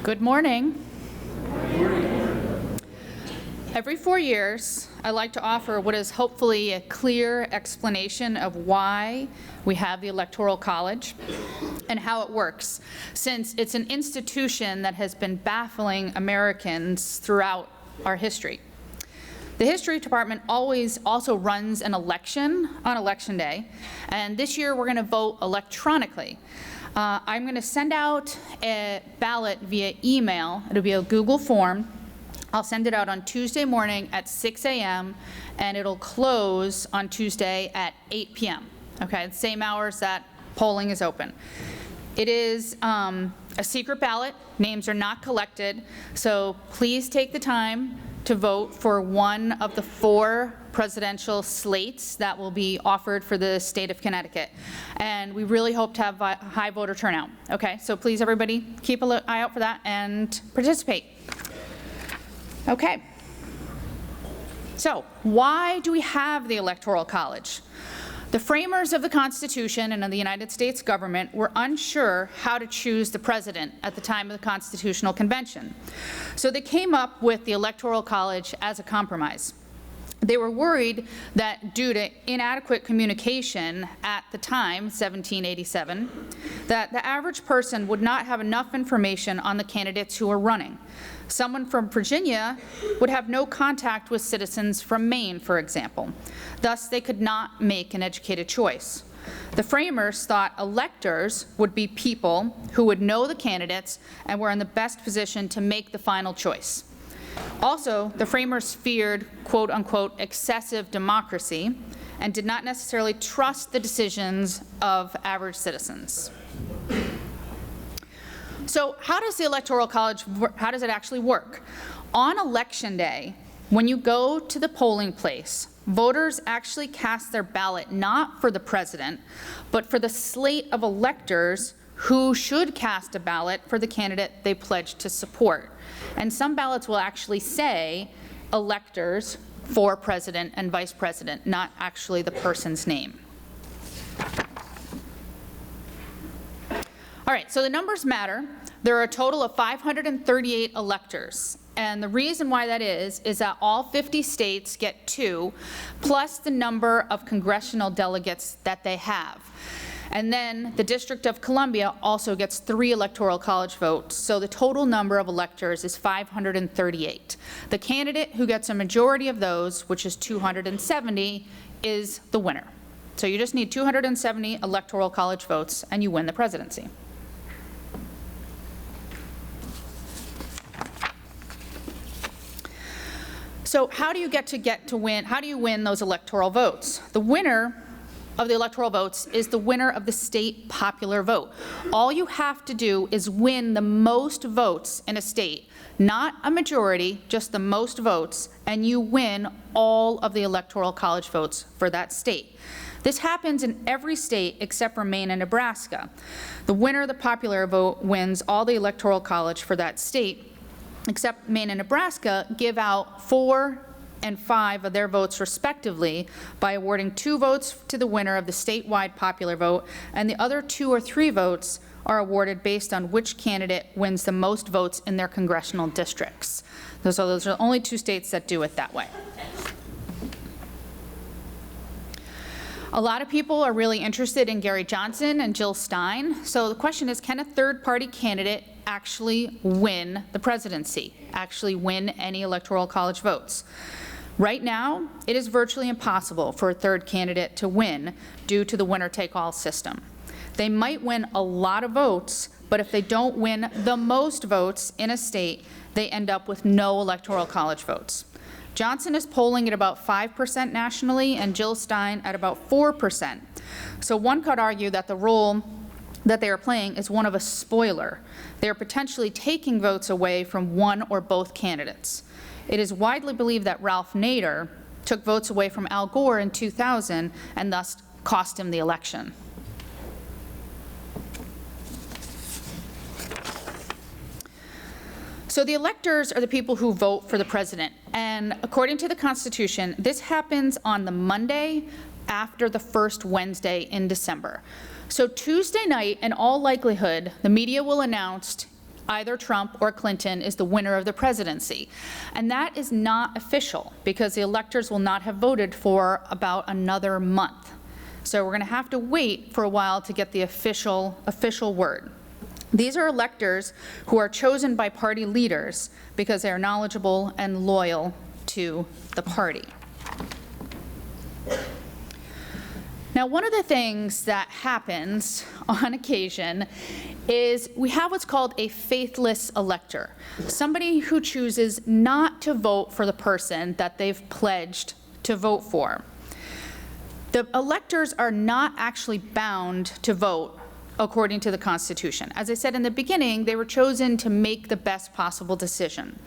Good morning. Every 4 years, I like to offer what is hopefully a clear explanation of why we have the Electoral College and how it works, since it's an institution that has been baffling Americans throughout our history. The History Department always also runs an election on Election Day, and this year we're going to vote electronically. I'm going to send out a ballot via email. It'll be a Google form. I'll send it out on Tuesday morning at 6 a.m. and it'll close on Tuesday at 8 p.m. Okay, the same hours that polling is open. It is a secret ballot. Names are not collected, so please take the time to vote for one of the 4 presidential slates that will be offered for the state of Connecticut. And we really hope to have high voter turnout. Okay, so please everybody keep an eye out for that and participate. Okay, so why do we have the Electoral College? The framers of the Constitution and of the United States government were unsure how to choose the president at the time of the Constitutional Convention. So they came up with the Electoral College as a compromise. They were worried that due to inadequate communication at the time, 1787, that the average person would not have enough information on the candidates who were running. Someone from Virginia would have no contact with citizens from Maine, for example. Thus, they could not make an educated choice. The framers thought electors would be people who would know the candidates and were in the best position to make the final choice. Also, the framers feared, quote unquote, excessive democracy and did not necessarily trust the decisions of average citizens. So how does the Electoral College, how does it actually work? On Election Day, when you go to the polling place, voters actually cast their ballot not for the president, but for the slate of electors who should cast a ballot for the candidate they pledged to support. And some ballots will actually say electors for president and vice president, not actually the person's name. All right, so the numbers matter. There are a total of 538 electors. And the reason why that is that all 50 states get 2, plus the number of congressional delegates that they have. And then the District of Columbia also gets 3 Electoral College votes, so the total number of electors is 538. The candidate who gets a majority of those, which is 270, is the winner. So you just need 270 Electoral College votes and you win the presidency. So how do you win those electoral votes? The winner of the electoral votes is the winner of the state popular vote. All you have to do is win the most votes in a state, not a majority, just the most votes, and you win all of the Electoral College votes for that state. This happens in every state except for Maine and Nebraska. The winner of the popular vote wins all the Electoral College for that state, except Maine and Nebraska give out 4 and 5 of their votes respectively by awarding 2 votes to the winner of the statewide popular vote, and the other 2 or 3 votes are awarded based on which candidate wins the most votes in their congressional districts. So those are the only 2 states that do it that way. A lot of people are really interested in Gary Johnson and Jill Stein. So the question is, can a third-party candidate actually win the presidency, actually win any Electoral College votes? Right now, it is virtually impossible for a third candidate to win due to the winner-take-all system. They might win a lot of votes, but if they don't win the most votes in a state, they end up with no Electoral College votes. Johnson is polling at about 5% nationally and Jill Stein at about 4%. So one could argue that the role that they are playing is one of a spoiler. They are potentially taking votes away from one or both candidates. It is widely believed that Ralph Nader took votes away from Al Gore in 2000 and thus cost him the election. So the electors are the people who vote for the president. And according to the Constitution, this happens on the Monday after the first Wednesday in December. So Tuesday night, in all likelihood, the media will announce either Trump or Clinton is the winner of the presidency. And that is not official because the electors will not have voted for about another month. So we're going to have to wait for a while to get the official word. These are electors who are chosen by party leaders because they are knowledgeable and loyal to the party. Now, one of the things that happens on occasion is we have what's called a faithless elector, somebody who chooses not to vote for the person that they've pledged to vote for. The electors are not actually bound to vote according to the Constitution. As I said in the beginning, they were chosen to make the best possible decision.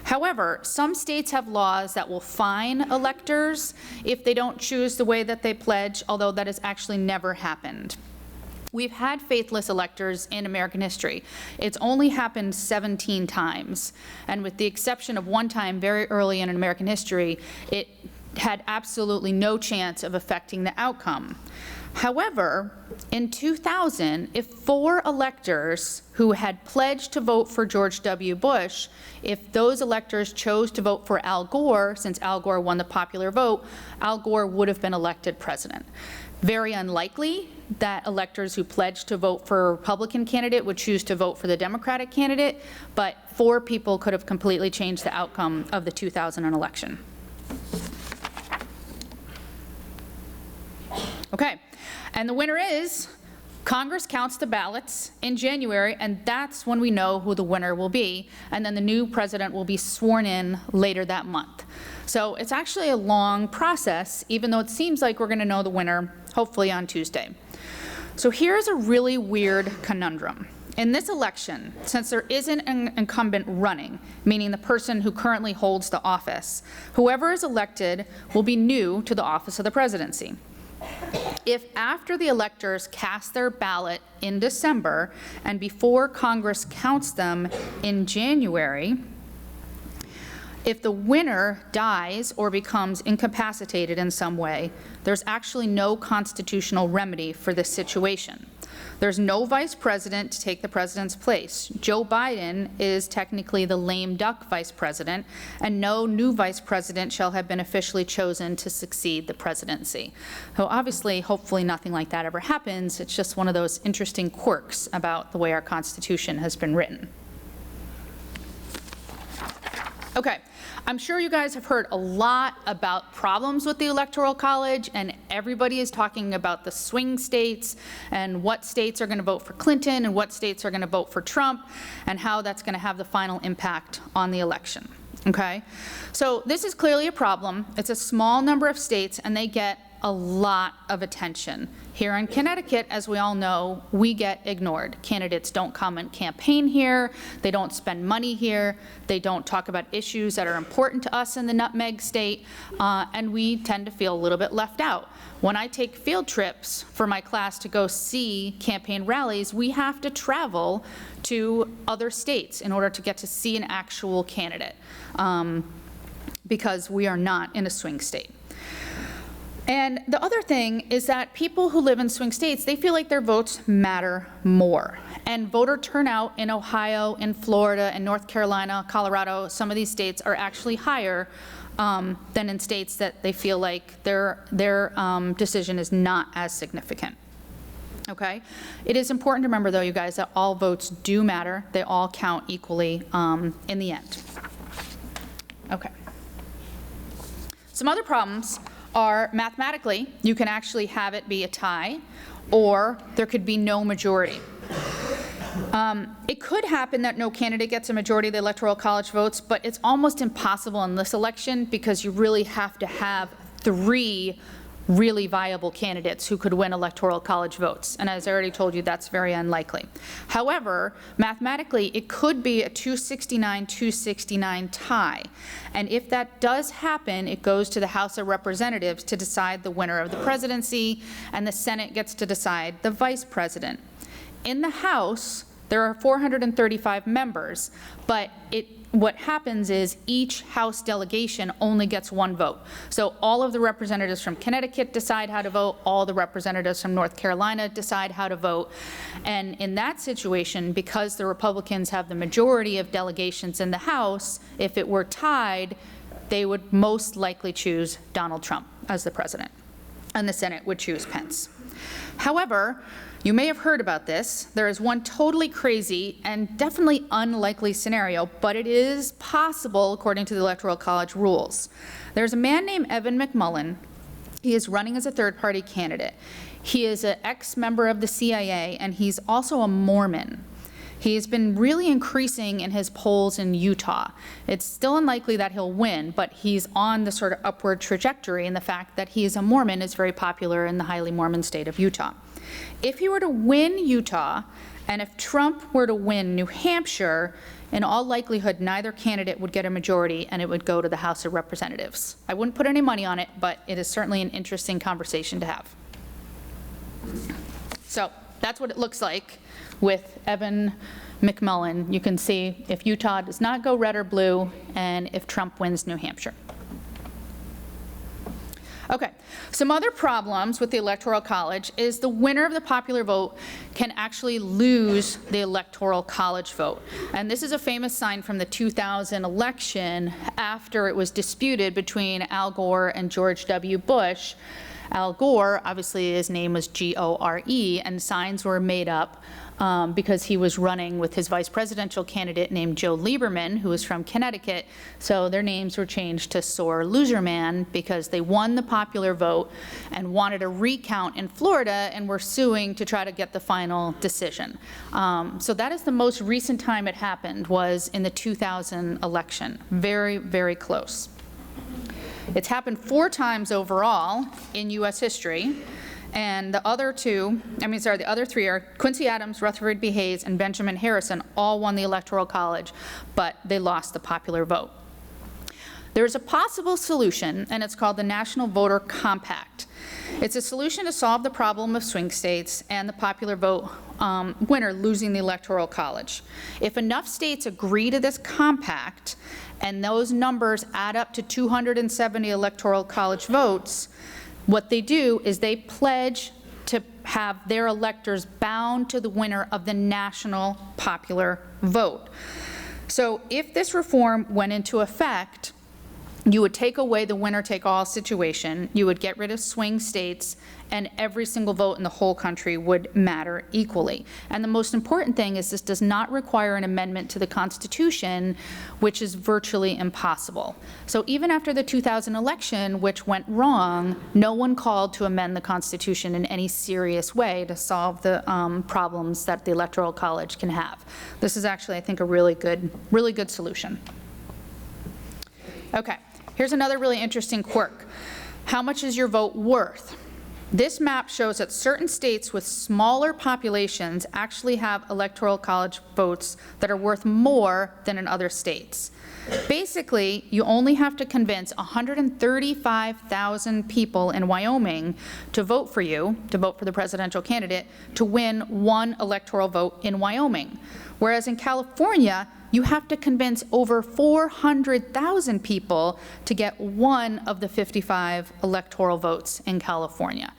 However, some states have laws that will fine electors if they don't choose the way that they pledge, although that has actually never happened. We've had faithless electors in American history. It's only happened 17 times, and with the exception of one time very early in American history, it had absolutely no chance of affecting the outcome. However, in 2000, if 4 electors who had pledged to vote for George W. Bush, if those electors chose to vote for Al Gore, since Al Gore won the popular vote, Al Gore would have been elected president. Very unlikely that electors who pledged to vote for a Republican candidate would choose to vote for the Democratic candidate, but 4 people could have completely changed the outcome of the 2000 election. Okay. And the winner is, Congress counts the ballots in January, and that's when we know who the winner will be, and then the new president will be sworn in later that month. So it's actually a long process, even though it seems like we're going to know the winner, hopefully on Tuesday. So here's a really weird conundrum. In this election, since there isn't an incumbent running, meaning the person who currently holds the office, whoever is elected will be new to the office of the presidency. If after the electors cast their ballot in December and before Congress counts them in January, if the winner dies or becomes incapacitated in some way, there's actually no constitutional remedy for this situation. There's no vice president to take the president's place. Joe Biden is technically the lame duck vice president, and no new vice president shall have been officially chosen to succeed the presidency. So obviously, hopefully nothing like that ever happens. It's just one of those interesting quirks about the way our Constitution has been written. Okay. I'm sure you guys have heard a lot about problems with the Electoral College, and everybody is talking about the swing states and what states are going to vote for Clinton and what states are going to vote for Trump and how that's going to have the final impact on the election. Okay? So this is clearly a problem. It's a small number of states, and they get a lot of attention. Here in Connecticut, as we all know, we get ignored. Candidates don't come and campaign here. They don't spend money here. They don't talk about issues that are important to us in the nutmeg state, and we tend to feel a little bit left out. When I take field trips for my class to go see campaign rallies, we have to travel to other states in order to get to see an actual candidate, because we are not in a swing state. And the other thing is that people who live in swing states, they feel like their votes matter more. And voter turnout in Ohio, in Florida, in North Carolina, Colorado, some of these states are actually higher than in states that they feel like their decision is not as significant. Okay? It is important to remember, though, you guys, that all votes do matter. They all count equally in the end. Okay. Some other problems are mathematically, you can actually have it be a tie, or there could be no majority. It could happen that no candidate gets a majority of the Electoral College votes, but it's almost impossible in this election because you really have to have 3 really viable candidates who could win Electoral College votes. And as I already told you, that's very unlikely. However, mathematically, it could be a 269-269 tie. And if that does happen, it goes to the House of Representatives to decide the winner of the presidency, and the Senate gets to decide the vice president. In the House, there are 435 members, but what happens is each House delegation only gets one vote. So all of the representatives from Connecticut decide how to vote, all the representatives from North Carolina decide how to vote. And in that situation, because the Republicans have the majority of delegations in the House, if it were tied, they would most likely choose Donald Trump as the president, and the Senate would choose Pence. However, you may have heard about this. There is one totally crazy and definitely unlikely scenario, but it is possible according to the Electoral College rules. There's a man named Evan McMullin. He is running as a third-party candidate. He is an ex-member of the CIA, and he's also a Mormon. He's been really increasing in his polls in Utah. It's still unlikely that he'll win, but he's on the sort of upward trajectory, and the fact that he is a Mormon is very popular in the highly Mormon state of Utah. If he were to win Utah, and if Trump were to win New Hampshire, in all likelihood, neither candidate would get a majority, and it would go to the House of Representatives. I wouldn't put any money on it, but it is certainly an interesting conversation to have. So that's what it looks like with Evan McMullin. You can see if Utah does not go red or blue, and if Trump wins New Hampshire. Okay, some other problems with the Electoral College is the winner of the popular vote can actually lose the Electoral College vote. And this is a famous sign from the 2000 election after it was disputed between Al Gore and George W. Bush. Al Gore, obviously his name was G-O-R-E, and signs were made up because he was running with his vice presidential candidate named Joe Lieberman, who was from Connecticut. So their names were changed to Sore Loser Man because they won the popular vote and wanted a recount in Florida and were suing to try to get the final decision. So that is the most recent time it happened, was in the 2000 election. Very, very close. It's happened 4 times overall in U.S. history, and the other 3 are Quincy Adams, Rutherford B. Hayes, and Benjamin Harrison all won the Electoral College, but they lost the popular vote. There's a possible solution, and it's called the National Voter Compact. It's a solution to solve the problem of swing states and the popular vote winner losing the Electoral College. If enough states agree to this compact, and those numbers add up to 270 Electoral College votes, what they do is they pledge to have their electors bound to the winner of the national popular vote. So if this reform went into effect, you would take away the winner-take-all situation, you would get rid of swing states, and every single vote in the whole country would matter equally. And the most important thing is this does not require an amendment to the Constitution, which is virtually impossible. So even after the 2000 election, which went wrong, no one called to amend the Constitution in any serious way to solve the problems that the Electoral College can have. This is actually, I think, a really good solution. Okay. Here's another really interesting quirk. How much is your vote worth? This map shows that certain states with smaller populations actually have Electoral College votes that are worth more than in other states. Basically, you only have to convince 135,000 people in Wyoming to vote for you, to vote for the presidential candidate, to win 1 electoral vote in Wyoming. Whereas in California, you have to convince over 400,000 people to get 1 of the 55 electoral votes in California.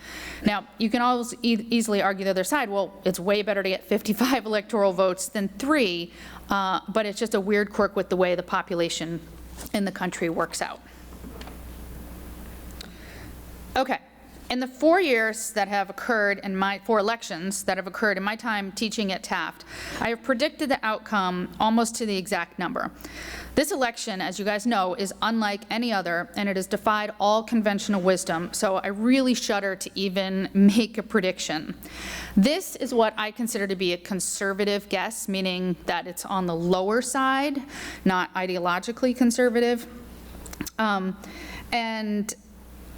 Now, you can always easily argue the other side, well, it's way better to get 55 electoral votes than 3, but it's just a weird quirk with the way the population in the country works out. Okay. In the 4 years that have occurred in 4 elections that have occurred in my time teaching at Taft, I have predicted the outcome almost to the exact number. This election, as you guys know, is unlike any other, and it has defied all conventional wisdom, so I really shudder to even make a prediction. This is what I consider to be a conservative guess, meaning that it's on the lower side, not ideologically conservative. And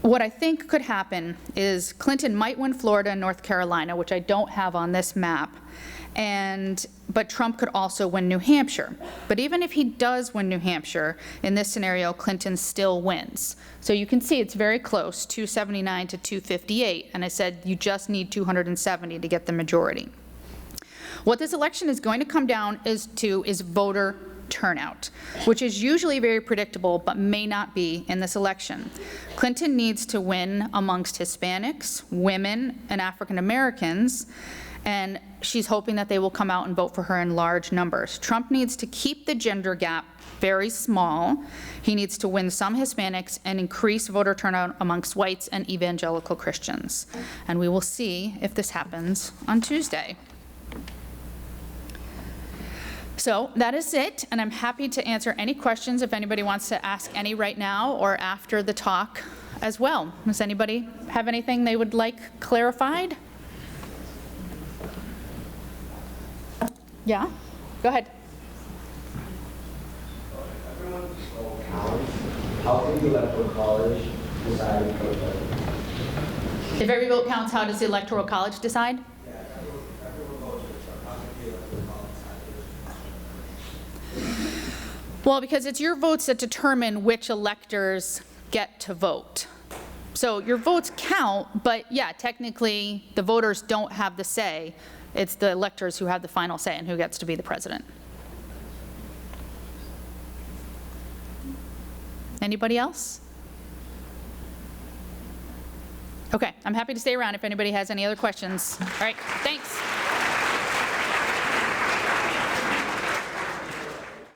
what I think could happen is Clinton might win Florida and North Carolina, which I don't have on this map, but Trump could also win New Hampshire. But even if he does win New Hampshire, in this scenario, Clinton still wins. So you can see it's very close, 279 to 258, and I said you just need 270 to get the majority. What this election is going to come down is voter turnout, which is usually very predictable but may not be in this election. Clinton needs to win amongst Hispanics, women, and African Americans, and she's hoping that they will come out and vote for her in large numbers. Trump needs to keep the gender gap very small. He needs to win some Hispanics and increase voter turnout amongst whites and evangelical Christians. And we will see if this happens on Tuesday. So that is it, and I'm happy to answer any questions if anybody wants to ask any right now or after the talk as well. Does anybody have anything they would like clarified? Yeah, go ahead. How can the Electoral College decide who to vote? If every vote counts, how does the Electoral College decide? Yeah, everyone votes for Trump. How can the Electoral College decide? Well, because it's your votes that determine which electors get to vote. So your votes count, but yeah, technically the voters don't have the say. It's the electors who have the final say and who gets to be the president. Anybody else? Okay, I'm happy to stay around if anybody has any other questions. All right, thanks.